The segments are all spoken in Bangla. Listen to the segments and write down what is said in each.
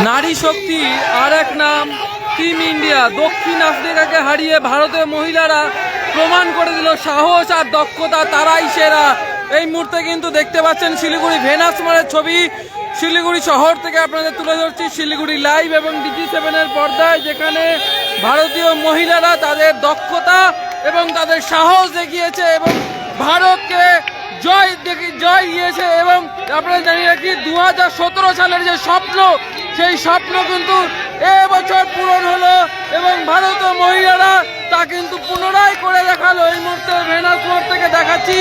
নারী শক্তি আর এক নাম টিম ইন্ডিয়া। দক্ষিণ আফ্রিকাকে হারিয়ে ভারতের মহিলারা প্রমাণ করে দিল সাহস আর দক্ষতা তারাই সেরা। এই মুহূর্তে কিন্তু দেখতে পাচ্ছেন শিলিগুড়ি ভেনাস মোড়ের ছবি। শিলিগুড়ি শহর থেকে আপনাদের তুলে ধরছি শিলিগুড়ি লাইভ এবং DG7-এর পর্দায়, যেখানে ভারতীয় মহিলারা তাদের দক্ষতা এবং তাদের সাহস দেখিয়েছে এবং ভারতকে জয় দিয়েছে। এবং আপনারা জানিয়ে রাখি 2017 সালের যে স্বপ্ন, সেই স্বপ্ন কিন্তু এবছর পূরণ হলো এবং ভারতীয় মহিলারা তা কিন্তু পুনরায় করে দেখালো। এই মুহূর্তে ভেনাস মোড় থেকে দেখাচ্ছি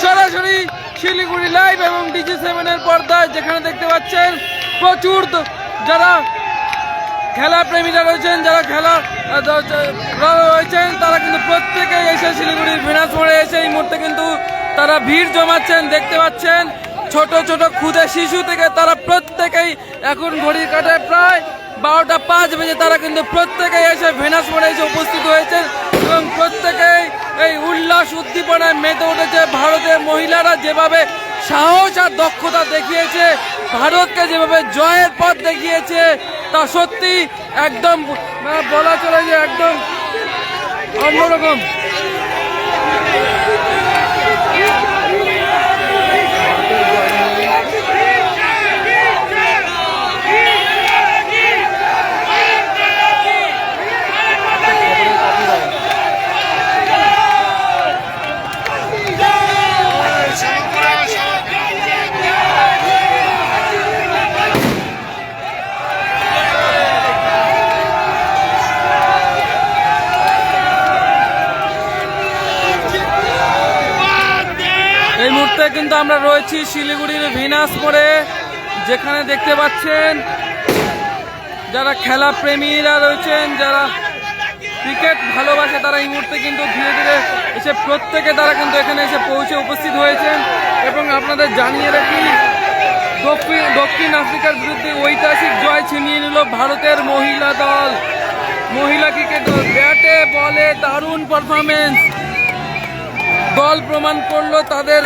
সরাসরি শিলিগুড়ি লাইভ এবং DG7-এর পর্দায়, যেখানে দেখতে পাচ্ছেন প্রচুর যারা খেলা প্রেমীরা রয়েছেন, যারা খেলা রয়েছেন, তারা কিন্তু প্রত্যেকেই এসে শিলিগুড়ির ভেনাস মোড়ে এসে এই মুহূর্তে কিন্তু তারা ভিড় জমাচ্ছেন। দেখতে পাচ্ছেন ছোট ছোট ক্ষুদে শিশু থেকে তারা প্রত্যেকেই, এখন ঘড়ির কাঁটায় প্রায় 12টা 5 বেজে, তারা কিন্তু প্রত্যেকেই এসে ভেনাস মোড়ে এসে উপস্থিত হয়েছেন এবং প্রত্যেকেই এই উল্লাস উদ্দীপনায় মেতে উঠেছে। ভারতের মহিলারা যেভাবে সাহস আর দক্ষতা দেখিয়েছে, ভারতকে যেভাবে জয়ের পথ দেখিয়েছে, তা সত্যি একদম বলা চলে যে একদম অন্যরকম। এই মুহূর্তে কিন্তু আমরা রয়েছি শিলিগুড়ির ভেনাস মোড়ে, যেখানে দেখতে পাচ্ছেন যারা খেলা প্রেমীরা রয়েছেন, যারা ক্রিকেট ভালোবাসে, তারা এই মুহূর্তে কিন্তু ধীরে ধীরে এসে প্রত্যেকে তারা কিন্তু এখানে এসে পৌঁছে উপস্থিত হয়েছেন। এবং আপনাদের জানিয়ে রাখি দক্ষিণ আফ্রিকার বিরুদ্ধে ঐতিহাসিক জয় ছিনিয়ে নিল ভারতের মহিলা দল। মহিলা ক্রিকেট দল ব্যাটে বলে দারুণ পারফরমেন্স, দল প্রমাণ করলো তাদের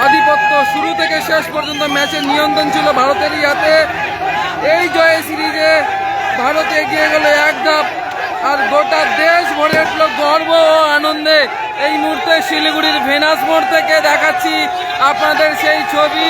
আধিপত্য। শুরু থেকে শেষ পর্যন্ত ম্যাচের নিয়ন্ত্রণ ছিল ভারতেরই হাতে। এই জয়ে সিরিজে ভারত এগিয়ে গেল এক ধাপ, আর গোটা দেশ ভরে উঠল গর্ব ও আনন্দে। এই মুহূর্তে শিলিগুড়ির ভেনাস মোড় থেকে দেখাচ্ছি আপনাদের সেই ছবি।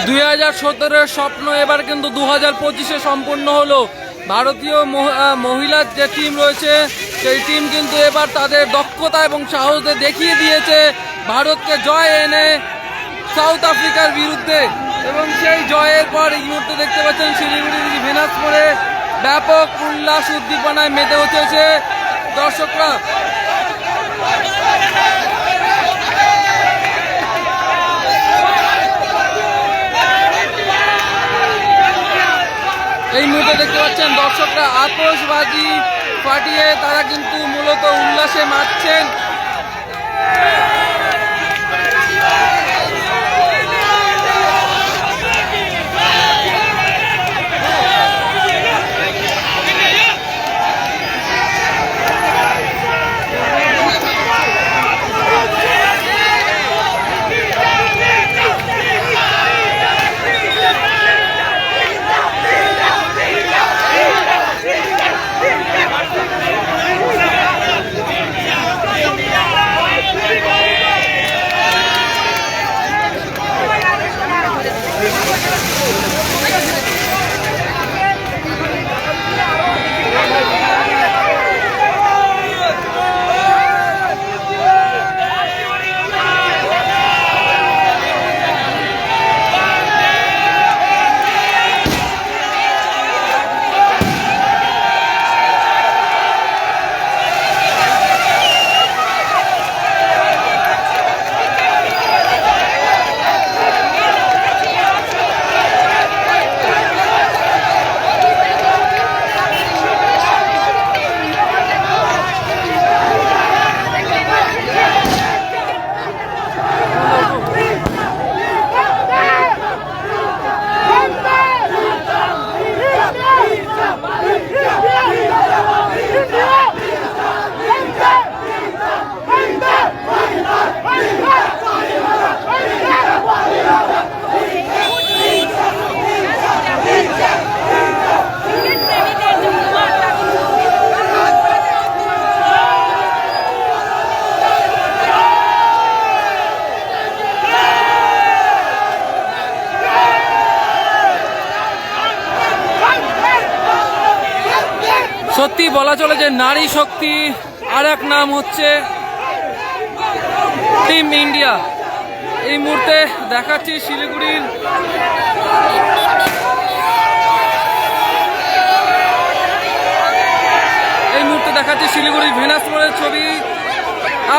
দুই 2017-এর স্বপ্ন এবার কিন্তু 2025-এ সম্পূর্ণ হলো। ভারতীয় মহিলা যে টিম রয়েছে, সেই টিম কিন্তু এবার তাদের দক্ষতা এবং সাহস দেখিয়ে দিয়েছে ভারতকে জয় এনে সাউথ আফ্রিকার বিরুদ্ধে। এবং সেই জয়ের পর এই মুহূর্তে দেখতে পাচ্ছেন শিলিগুড়ির ভেনাস মোড়ে ব্যাপক উল্লাস উদ্দীপনায় মেতে উঠেছে দর্শকরা। এই মুহূর্তে দেখতে পাচ্ছেন দর্শকরা আতশবাজি ফাটিয়ে তারা কিন্তু মূলত উল্লাসে মাতছেন। সত্যি বলা চলে যে নারী শক্তি আর এক নাম হচ্ছে টিম ইন্ডিয়া। এই মুহূর্তে দেখাচ্ছি শিলিগুড়ির ভেনাস মোড়ের ছবি।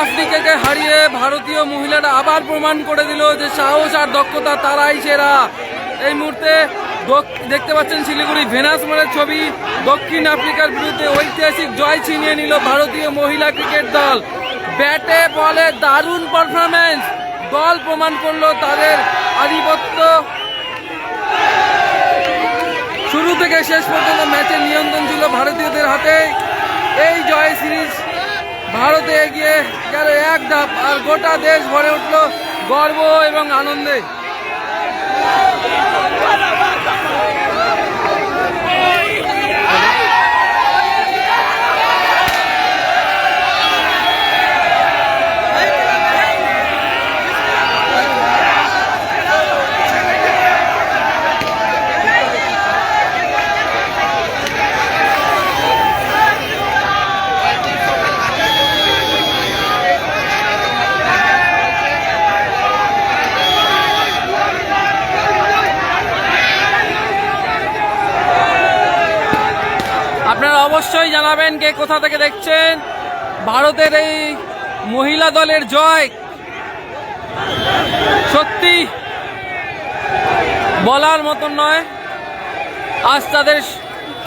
আফ্রিকাকে হারিয়ে ভারতীয় মহিলারা আবার প্রমাণ করে দিল যে সাহস আর দক্ষতা তারাই সেরা। এই মুহূর্তে দেখতে পাচ্ছেন শিলিগুড়ি ভেনাস মোড়ের ছবি। দক্ষিণ আফ্রিকার বিরুদ্ধে ঐতিহাসিক জয় ছিনিয়ে নিল ভারতীয় মহিলা ক্রিকেট দল। ব্যাটে বলে দারুণ পারফরম্যান্স, দল প্রমাণ করলো তাদের আধিপত্য। শুরু থেকে শেষ পর্যন্ত ম্যাচের নিয়ন্ত্রণ ছিল ভারতীয়দের হাতে। এই জয় সিরিজ ভারতে এগিয়ে গেল এক ধাপ, আর গোটা দেশ ভরে উঠল গর্ব এবং আনন্দে। আপনারা অবশ্যই জানাবেন কে কোথা থেকে দেখছেন। ভারতের এই মহিলা দলের জয় সত্যি বলার মতন নয়। আজ তাদের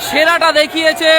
সেরাটা দেখিয়েছে।